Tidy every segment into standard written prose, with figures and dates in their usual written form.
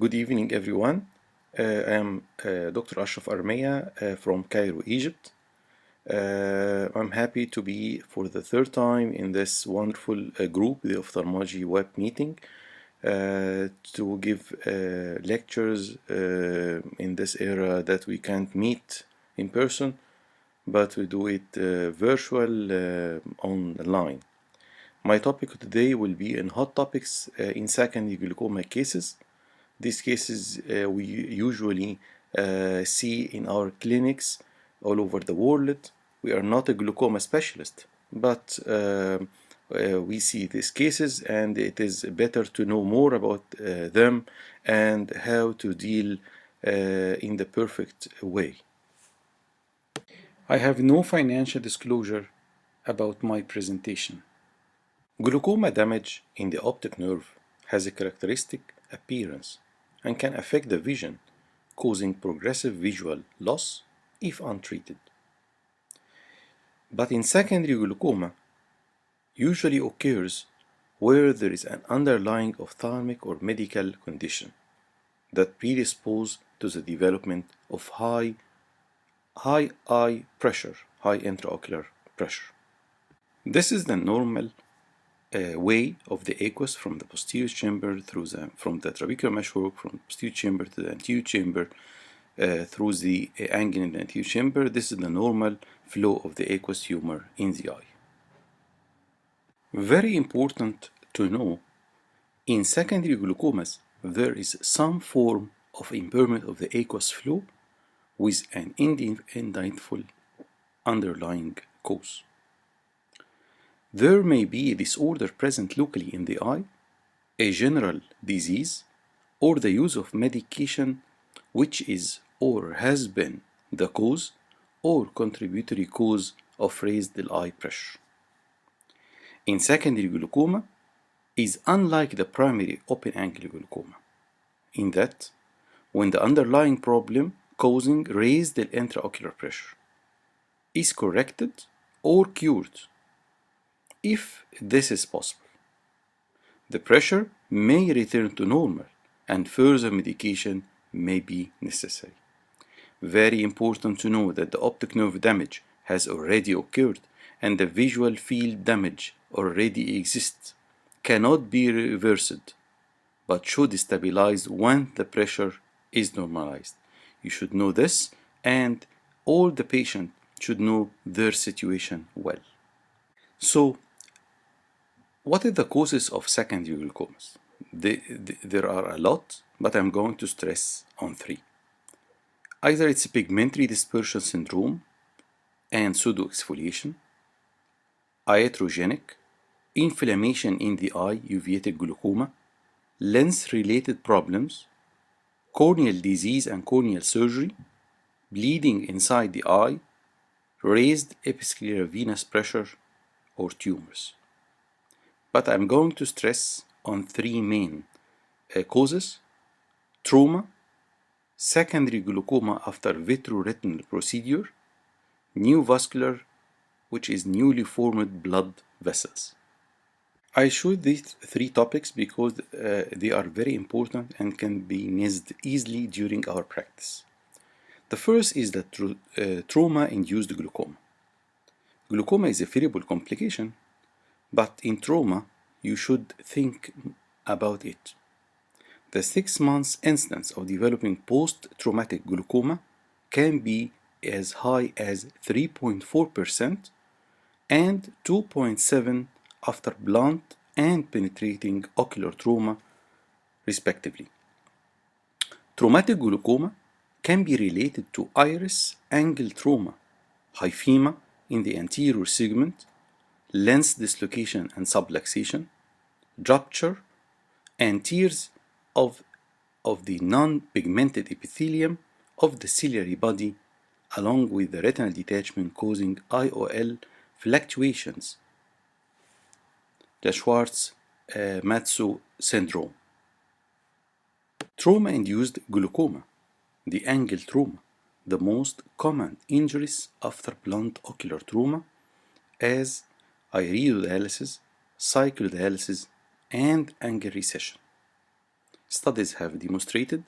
Good evening, everyone. I am Dr. Ashraf Armia from Cairo, Egypt. I'm happy to be for the third time in this wonderful group, the Ophthalmology Web Meeting, to give lectures in this era that we can't meet in person, but we do it virtual online. My topic today will be in hot topics in secondary glaucoma cases. These cases we usually see in our clinics all over the world. We are not a glaucoma specialist, but we see these cases, and it is better to know more about them and how to deal in the perfect way. I have no financial disclosure about my presentation. Glaucoma damage in the optic nerve has a characteristic appearance and can affect the vision, causing progressive visual loss if untreated. But in secondary glaucoma usually occurs where there is an underlying ophthalmic or medical condition that predisposes to the development of high eye pressure, high intraocular pressure. This is the normal way of the aqueous from the posterior chamber from the trabecular meshwork from the posterior chamber to the anterior chamber through the angle in the anterior chamber. This is the normal flow of the aqueous humor in the eye. Very important to know, in secondary glaucomas there is some form of impairment of the aqueous flow with an indefinable underlying cause. There may be a disorder present locally in the eye, a general disease, or the use of medication which is or has been the cause or contributory cause of raised eye pressure. In secondary glaucoma is unlike the primary open-angle glaucoma, in that when the underlying problem causing raised intraocular pressure is corrected or cured, if this is possible, the pressure may return to normal and further medication may be necessary. Very important to know that the optic nerve damage has already occurred and the visual field damage already exists, cannot be reversed, but should stabilize when the pressure is normalized. You should know this, and all the patient should know their situation well. So, what are the causes of secondary glaucomas? There are a lot, but I'm going to stress on three. Either it's pigmentary dispersion syndrome and pseudoexfoliation, iatrogenic, inflammation in the eye, uveitic glaucoma, lens-related problems, corneal disease and corneal surgery, bleeding inside the eye, raised episcleral venous pressure, or tumors. But I'm going to stress on three main causes: trauma, secondary glaucoma after vitreoretinal procedure, neovascular, which is newly formed blood vessels. I showed these three topics because they are very important and can be missed easily during our practice. The first is the trauma-induced glaucoma. Glaucoma is a variable complication, but in trauma, you should think about it. The 6 months incidence of developing post-traumatic glaucoma can be as high as 3.4% and 2.7% after blunt and penetrating ocular trauma, respectively. Traumatic glaucoma can be related to iris angle trauma, hyphema in the anterior segment, lens dislocation and subluxation, rupture, and tears of the non-pigmented epithelium of the ciliary body, along with the retinal detachment causing IOL fluctuations, the Schwartz-Matthau syndrome. Trauma-induced glaucoma, the angle trauma, the most common injuries after blunt ocular trauma, as iridodialysis, cyclodialysis, and angle recession. studies have demonstrated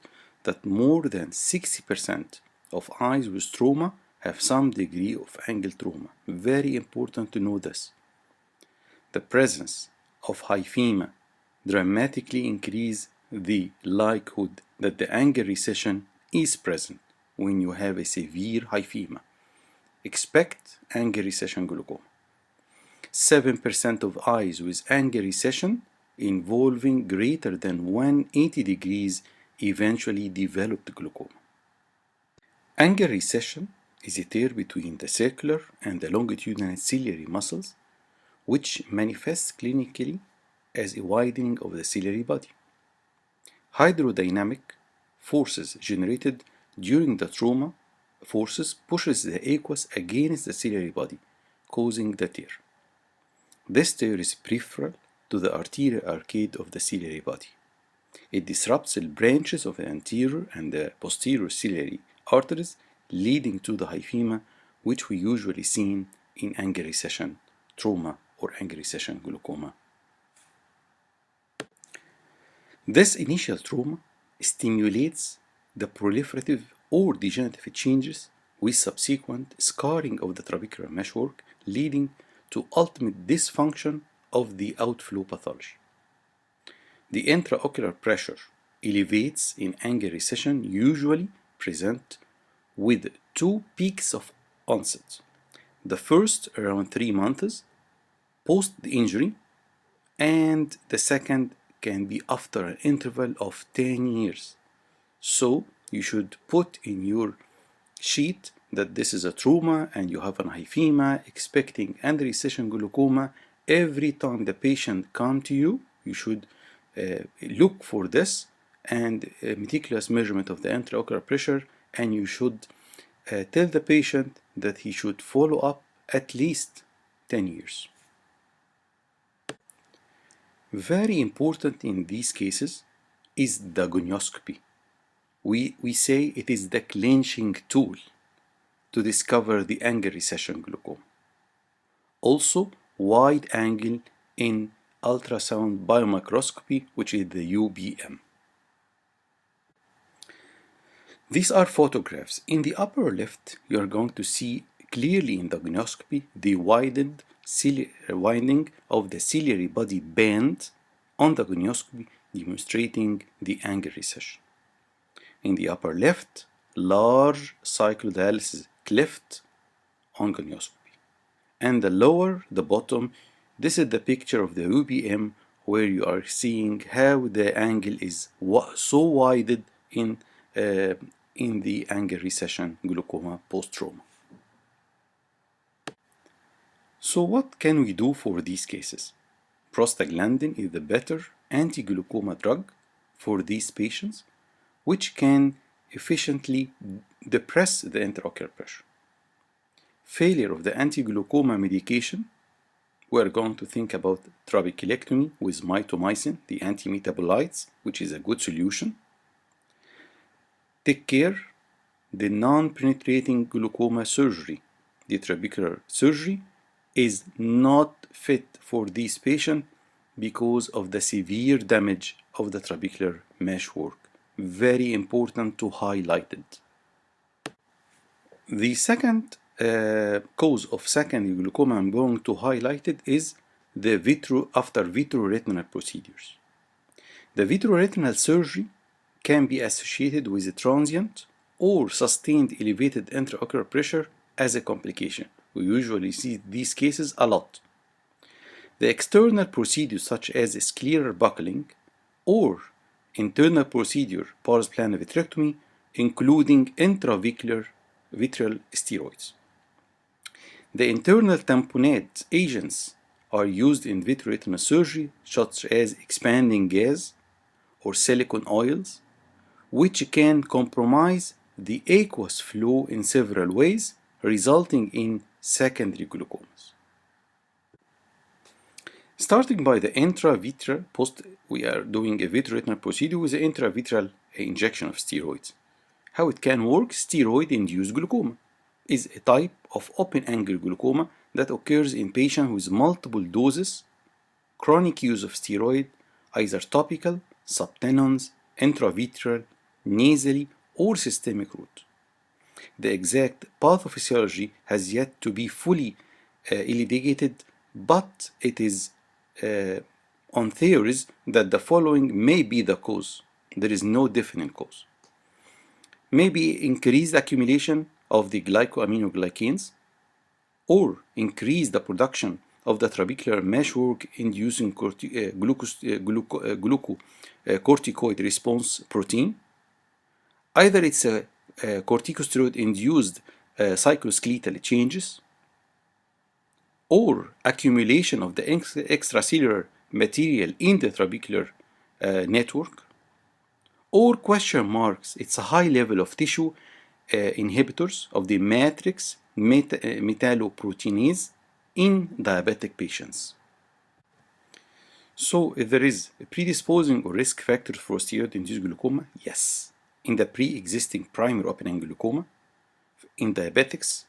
that more than 60% of eyes with trauma have some degree of angle trauma. Very important to know this. The presence of hyphema dramatically increases the likelihood that the angle recession is present when you have a severe hyphema. Expect angle recession glaucoma. 7% of eyes with angle recession involving greater than 180 degrees eventually developed glaucoma. Angle recession is a tear between the circular and the longitudinal ciliary muscles, which manifests clinically as a widening of the ciliary body. Hydrodynamic forces generated during the trauma forces pushes the aqueous against the ciliary body, causing the tear. This tear is peripheral to the arterial arcade of the ciliary body. It disrupts the branches of the anterior and the posterior ciliary arteries, leading to the hyphema, which we usually see in angle recession trauma or angle recession glaucoma. This initial trauma stimulates the proliferative or degenerative changes with subsequent scarring of the trabecular meshwork, leading to ultimate dysfunction of the outflow pathology. The intraocular pressure elevates in angle recession usually present with two peaks of onset. The first around 3 months post the injury, and the second can be after an interval of 10 years. So you should put in your sheet that this is a trauma and you have an hyphema expecting angle recession glaucoma. Every time the patient comes to you, you should look for this and meticulous measurement of the intraocular pressure, and you should tell the patient that he should follow up at least 10 years. Very important in these cases is the gonioscopy. We say it is the clinching tool to discover the angle recession glaucoma. Also, wide angle in ultrasound biomicroscopy, which is the UBM. These are photographs. In the upper left, you are going to see clearly in the gonioscopy the winding of the ciliary body band on the gonioscopy, demonstrating the angle recession. In the upper left, large cyclodialysis cleft on gonioscopy. And the lower, the bottom, this is the picture of the UBM where you are seeing how the angle is so widened in the angle recession glaucoma post-trauma. So what can we do for these cases? Prostaglandin is the better anti-glaucoma drug for these patients, which can efficiently depress the intraocular pressure. Failure of the anti-glaucoma medication, we're going to think about trabeculectomy with mitomycin, the anti-metabolites, which is a good solution. Take care the non-penetrating glaucoma surgery. The trabecular surgery is not fit for these patients because of the severe damage of the trabecular meshwork. Very important to highlight it. The second cause of secondary glaucoma I'm going to highlight it is the after vitreoretinal procedures. The vitreoretinal surgery can be associated with a transient or sustained elevated intraocular pressure as a complication. We usually see these cases a lot. The external procedures such as scleral buckling or internal procedure pars plana vitrectomy, including intravitreal vitreal steroids. The internal tamponade agents are used in vitreoretinal surgery such as expanding gas or silicone oils, which can compromise the aqueous flow in several ways, resulting in secondary glaucomas. Starting by the intravitreal we are doing a vitreoretinal procedure with the intravitreal injection of steroids. How it can work? Steroid-induced glaucoma is a type of open-angle glaucoma that occurs in patients with multiple doses, chronic use of steroid, either topical, subtenons, intravitreal, nasally, or systemic route. The exact pathophysiology has yet to be fully elucidated, but it is on theories that the following may be the cause. There is no definite cause. Maybe increased accumulation of the glycoaminoglycans, or increase the production of the trabecular meshwork inducing glucocorticoid response protein. Either it's a corticosteroid induced cycloskeletal changes, or accumulation of the extracellular material in the trabecular network, or question marks, it's a high level of tissue inhibitors of the matrix metalloproteinase in diabetic patients. So, if there is a predisposing or risk factor for steroid-induced glaucoma, yes. In the pre-existing primary open-angle glaucoma, in diabetics,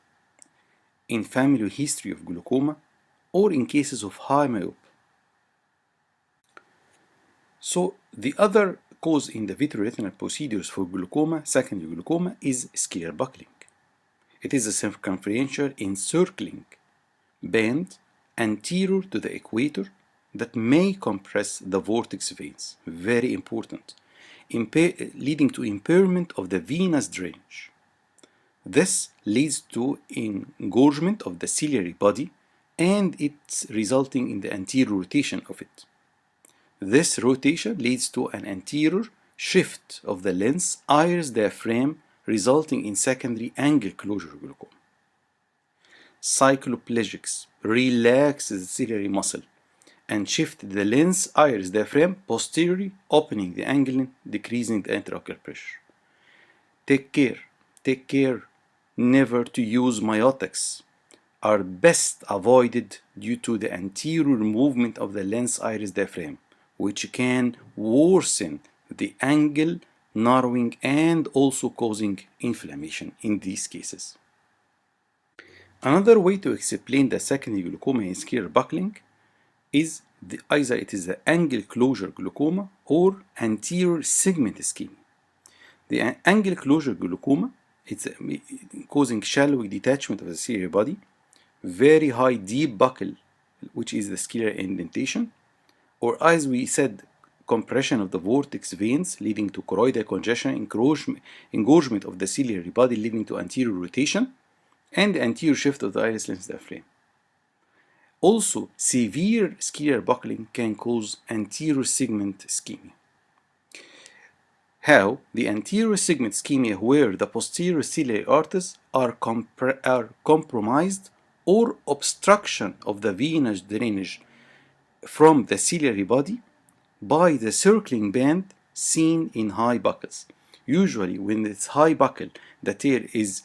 in family history of glaucoma, or in cases of high myopia. So, the other cause in the vitreoretinal procedures for glaucoma, secondary glaucoma, is scleral buckling. It is a circumferential encircling band anterior to the equator that may compress the vortex veins, very important, leading to impairment of the venous drainage. This leads to engorgement of the ciliary body, and it's resulting in the anterior rotation of it. This rotation leads to an anterior shift of the lens iris diaphragm, resulting in secondary angle closure glaucoma. Cycloplegics relax the ciliary muscle and shift the lens iris diaphragm posteriorly, opening the angle, decreasing the intraocular pressure. Take care never to use myotics. Are best avoided due to the anterior movement of the lens iris diaphragm, which can worsen the angle narrowing and also causing inflammation in these cases. Another way to explain the secondary glaucoma in scleral buckling is either it is the angle closure glaucoma or anterior segment ischemia. The angle closure glaucoma, it's causing shallow detachment of the ciliary body, very high deep buckle, which is the scleral indentation, or as we said, compression of the vortex veins leading to choroidal congestion, engorgement of the ciliary body leading to anterior rotation, and anterior shift of the iris lens diaphragm. Also, severe scleral buckling can cause anterior segment ischemia. How? The anterior segment ischemia, where the posterior ciliary arteries are compromised, or obstruction of the venous drainage from the ciliary body by the circling band seen in high buckles. Usually, when it's high buckle, the tear is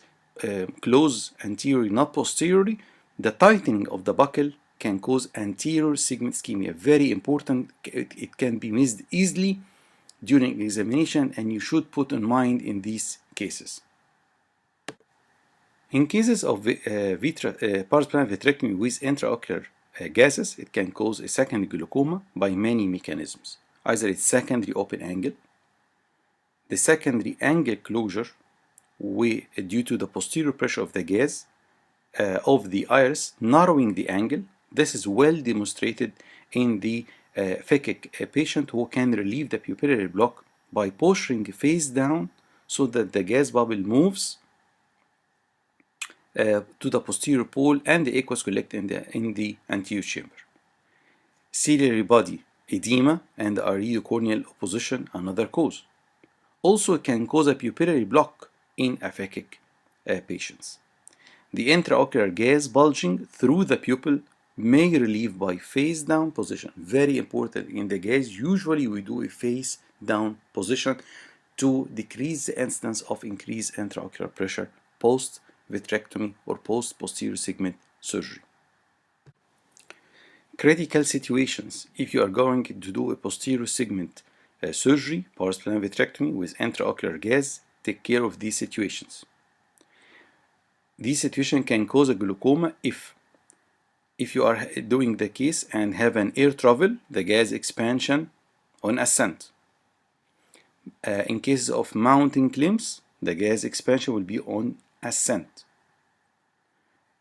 close anteriorly, not posteriorly. The tightening of the buckle can cause anterior segment ischemia. Very important. It can be missed easily during examination, and you should put in mind in these cases. In cases of pars-plana vitrectomy with intraocular gases, it can cause a secondary glaucoma by many mechanisms. Either it's secondary open angle, the secondary angle closure due to the posterior pressure of the gas of the iris narrowing the angle. This is well demonstrated in the phakic patient who can relieve the pupillary block by posturing face down so that the gas bubble moves to the posterior pole and the aqueous collect in the anterior chamber. Ciliary body edema and iridocorneal opposition, another cause. Also can cause a pupillary block in aphakic patients. The intraocular gas bulging through the pupil may relieve by face down position. Very important in the gas. Usually we do a face down position to decrease the incidence of increased intraocular pressure post vitrectomy or post posterior segment surgery. Critical situations. If you are going to do a posterior segment surgery, pars-plana vitrectomy with intraocular gas, take care of these situations. These situations can cause a glaucoma if you are doing the case and have an air travel, the gas expansion on ascent. In cases of mounting limbs, the gas expansion will be on ascent.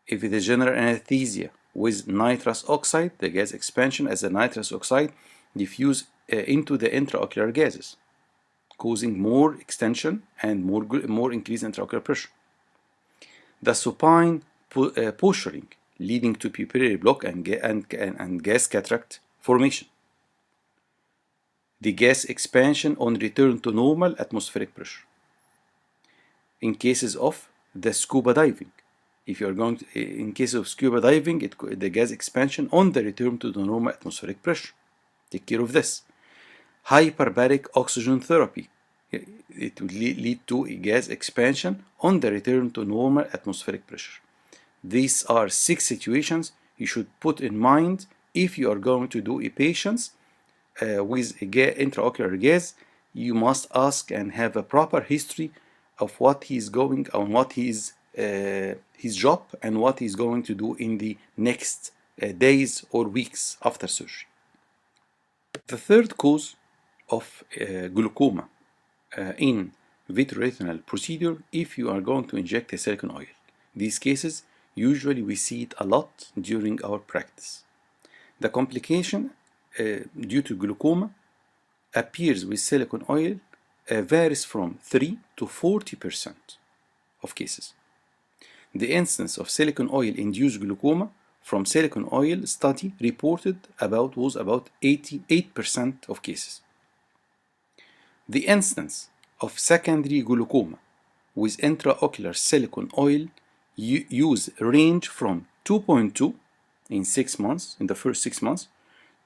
If it is general anesthesia with nitrous oxide, the gas expansion as the nitrous oxide diffuse into the intraocular gases, causing more extension and more increased intraocular pressure. The supine posturing leading to pupillary block and gas cataract formation. The gas expansion on return to normal atmospheric pressure. In cases of the scuba diving, if you are going to, in case of scuba diving, the gas expansion on the return to the normal atmospheric pressure. Take care of this. Hyperbaric oxygen therapy. It will lead to a gas expansion on the return to normal atmospheric pressure. These are 6 situations you should put in mind if you are going to do a patient with a intraocular gas. You must ask and have a proper history of what he's going on, what his job, and what he's going to do in the next days or weeks after surgery. The third cause of glaucoma in vitreoretinal procedure, if you are going to inject a silicone oil. These cases, usually we see it a lot during our practice. The complication due to glaucoma appears with silicone oil varies from 3 to 40% of cases. The incidence of silicone oil induced glaucoma from silicone oil study reported was about 88% of cases. The incidence of secondary glaucoma with intraocular silicone oil use range from 2.2 in 6 months, in the first 6 months,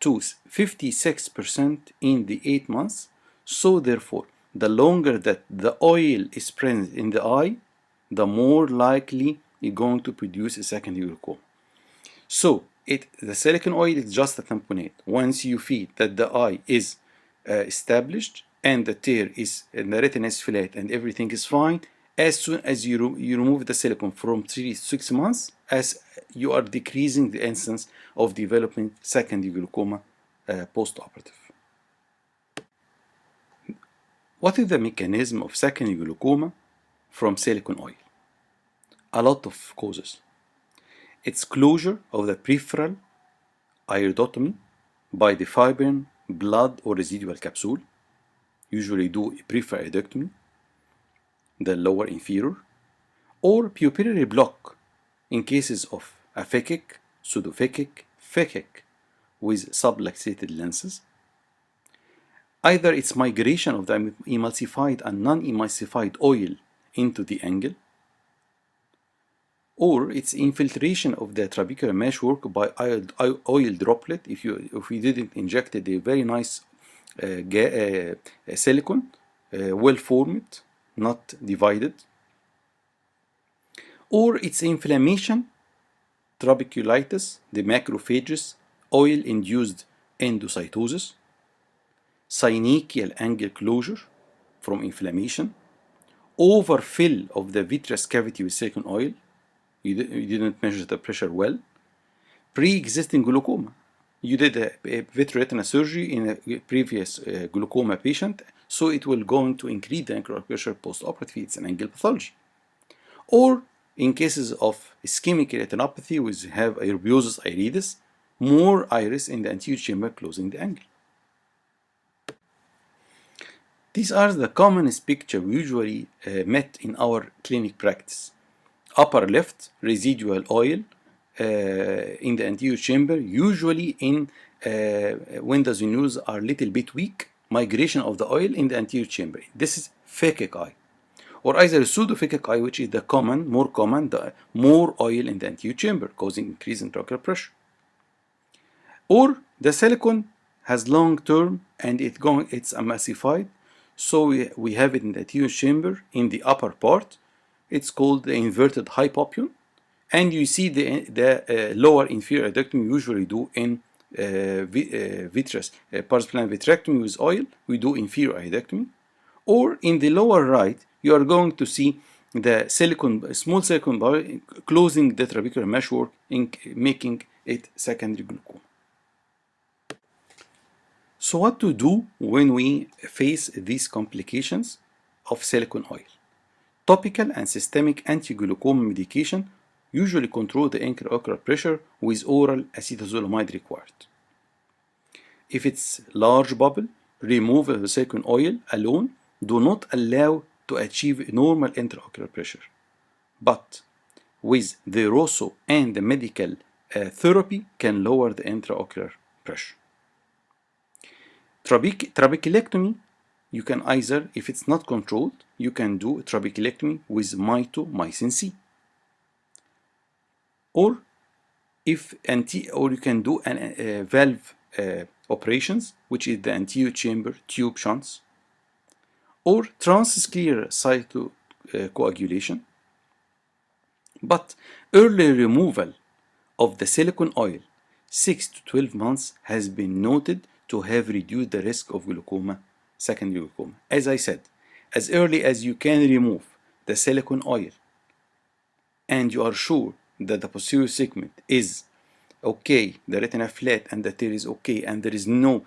to 56% in the 8 months. So therefore, the longer that the oil is present in the eye, the more likely you're going to produce a secondary glaucoma. So the silicone oil is just a tamponade. Once you feel that the eye is established and the tear is, and the retina is flat and everything is fine, as soon as you remove the silicone from 3 to 6 months, as you are decreasing the incidence of developing secondary glaucoma post-operative. What is the mechanism of secondary glaucoma from silicone oil? A lot of causes. It's closure of the peripheral iridotomy by the fibrin, blood, or residual capsule. Usually do a peripheral iridectomy, the lower inferior, or pupillary block in cases of aphakic, pseudophakic, phakic with subluxated lenses. Either it's migration of the emulsified and non-emulsified oil into the angle, or it's infiltration of the trabecular meshwork by oil droplet. If we didn't inject a very nice silicone, well formed, not divided, or it's inflammation, trabeculitis, the macrophages, oil-induced endocytosis, synechial angle closure from inflammation, overfill of the vitreous cavity with silicone oil. You didn't measure the pressure well. Pre-existing glaucoma. You did a vitreoretinal surgery in a previous glaucoma patient, so it will go to increase the angular pressure post-operatively. It's an angle pathology. Or in cases of ischemic retinopathy, we have erbiosis iridis, more iris in the anterior chamber closing the angle. These are the commonest picture we usually met in our clinic practice. Upper left, residual oil in the anterior chamber, usually in when the venules are a little bit weak, migration of the oil in the anterior chamber. This is phakic eye. Or either pseudophakic eye, which is the more common, the more oil in the anterior chamber, causing increase in intraocular pressure. Or the silicone has long term and it's emulsified, so we have it in the anterior chamber in the upper part. It's called the inverted hypopyon, and you see the lower inferior iridectomy usually do in vitreous plana vitrectomy with oil. We do inferior iridectomy, or in the lower right you are going to see the small silicone body closing the trabecular meshwork, making it secondary glaucoma. So what to do when we face these complications of silicone oil? Topical and systemic anti-glaucoma medication usually control the intraocular pressure with oral acetazolamide required. If it's large bubble, removal of the silicone oil alone do not allow to achieve normal intraocular pressure. But with the ROSO and the medical therapy can lower the intraocular pressure. Trabeculectomy, you can either, if it's not controlled, you can do trabeculectomy with mitomycin C. Or you can do valve operations, which is the anterior chamber tube shunts, or transscleral cytocoagulation. But early removal of the silicone oil 6 to 12 months has been noted to have reduced the risk of glaucoma, secondary glaucoma. As I said, as early as you can remove the silicone oil and you are sure that the posterior segment is okay, the retina flat and the tear is okay, and there is no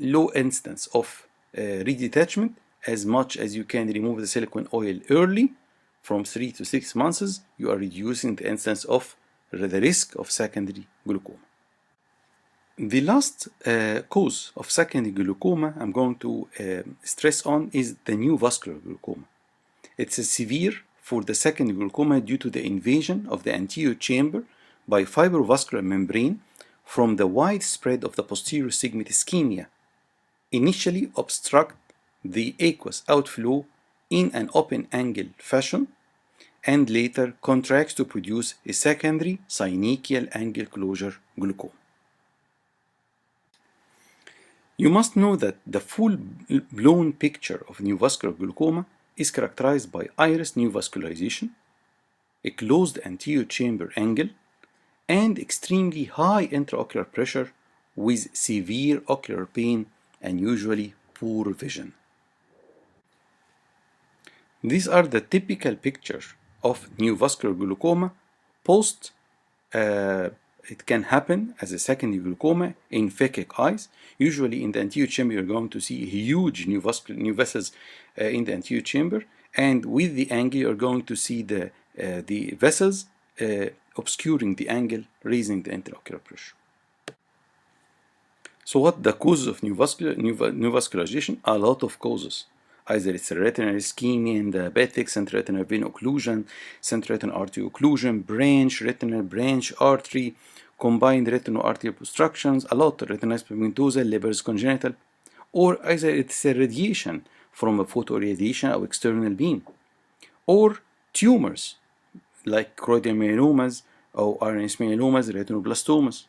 low instance of redetachment, as much as you can remove the silicone oil early, from 3 to 6 months, you are reducing the instance of the risk of secondary glaucoma. The last cause of secondary glaucoma I'm going to stress on is the neovascular glaucoma. It's a severe for the secondary glaucoma due to the invasion of the anterior chamber by fibrovascular membrane from the widespread of the posterior segment ischemia, initially obstruct the aqueous outflow in an open angle fashion, and later contracts to produce a secondary synechial angle closure glaucoma. You must know that the full-blown picture of neovascular glaucoma is characterized by iris neovascularization, a closed anterior chamber angle, and extremely high intraocular pressure with severe ocular pain and usually poor vision. These are the typical pictures of neovascular glaucoma post. It can happen as a secondary glaucoma in phakic eyes. Usually in the anterior chamber, you're going to see huge new vessels in the anterior chamber, and with the angle, you're going to see the vessels obscuring the angle, raising the intraocular pressure. So what the causes of neovascularization? A lot of causes. Either it's a retinal ischemia and diabetic, central retinal vein occlusion, central retinal artery occlusion, branch artery, combined retinal artery obstructions, a lot of retinitis pigmentosa, Leber's congenital, or either it's a radiation from a photoirradiation or external beam, or tumors like choroidal melanomas or RNS melanomas, retinoblastomas,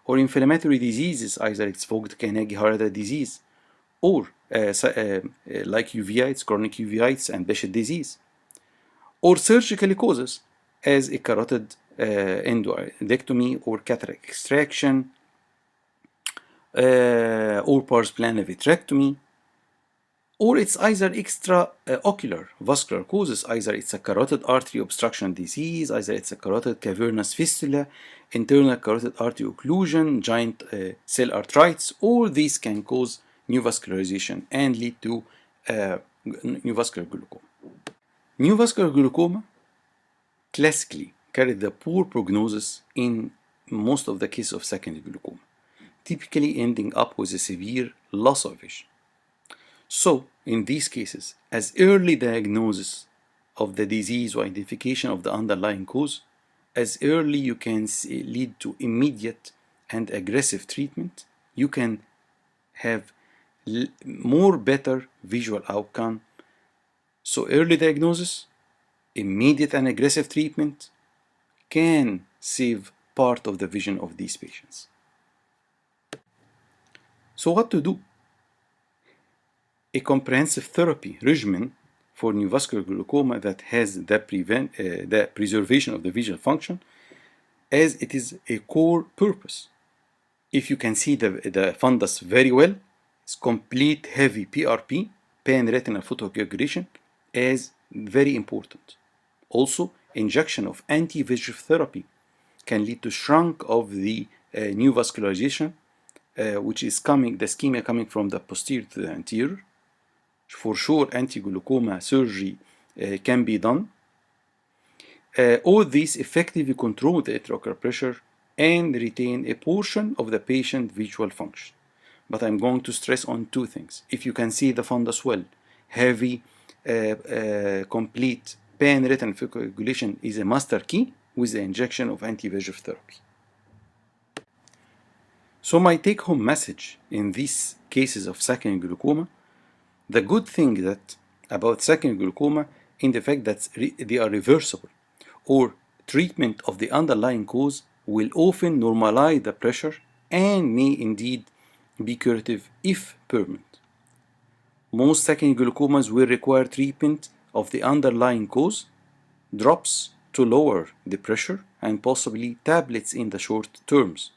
or inflammatory diseases, either it's Vogt-Koenigsegg disease, or like uveitis, chronic uveitis, and Behçet disease, or surgical causes as a carotid endoidectomy or cataract extraction, or pars plana vitrectomy, or it's either extraocular vascular causes, either it's a carotid artery obstruction disease, either it's a carotid cavernous fistula, internal carotid artery occlusion, giant cell arthritis. All these can cause neovascularization and lead to neovascular glaucoma. Neovascular glaucoma classically carry the poor prognosis in most of the cases of secondary glaucoma, typically ending up with a severe loss of vision. So, in these cases, as early diagnosis of the disease or identification of the underlying cause, as early you can lead to immediate and aggressive treatment, you can have more better visual outcome. So early diagnosis, immediate and aggressive treatment can save part of the vision of these patients. So what to do? A comprehensive therapy regimen for neovascular glaucoma that has the preservation of the visual function, as it is a core purpose. If you can see the fundus very well, it's complete heavy PRP, pan-retinal photocoagulation, is very important. Also, injection of anti-VEGF therapy can lead to shrunk of the neovascularization which is coming, the ischemia coming from the posterior to the anterior. For sure, anti-glaucoma surgery can be done. All these effectively control the intraocular pressure and retain a portion of the patient visual function. But I'm going to stress on two things. If you can see the fundus well, heavy, complete pan-retinal coagulation is a master key with the injection of anti-VEGF therapy. So my take-home message in these cases of secondary glaucoma, the good thing that about secondary glaucoma in the fact that they are reversible, or treatment of the underlying cause will often normalize the pressure and may indeed be curative if permanent. Most secondary glaucomas will require treatment of the underlying cause, drops to lower the pressure, and possibly tablets in the short terms,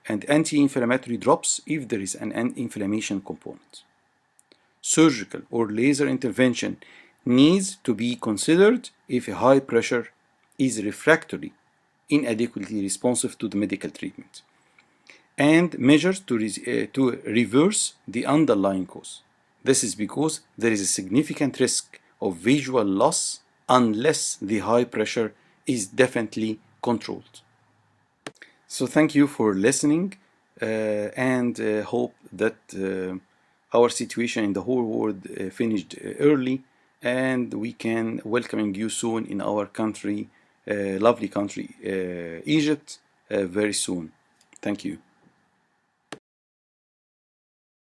and anti-inflammatory drops if there is an inflammation component. Surgical or laser intervention needs to be considered if a high pressure is refractory, inadequately responsive to the medical treatment, and measures to reverse the underlying cause. This is because there is a significant risk of visual loss unless the high pressure is definitely controlled. So thank you for listening, and hope that our situation in the whole world finished early, and we can welcoming you soon in our country, lovely country, Egypt, very soon. Thank you.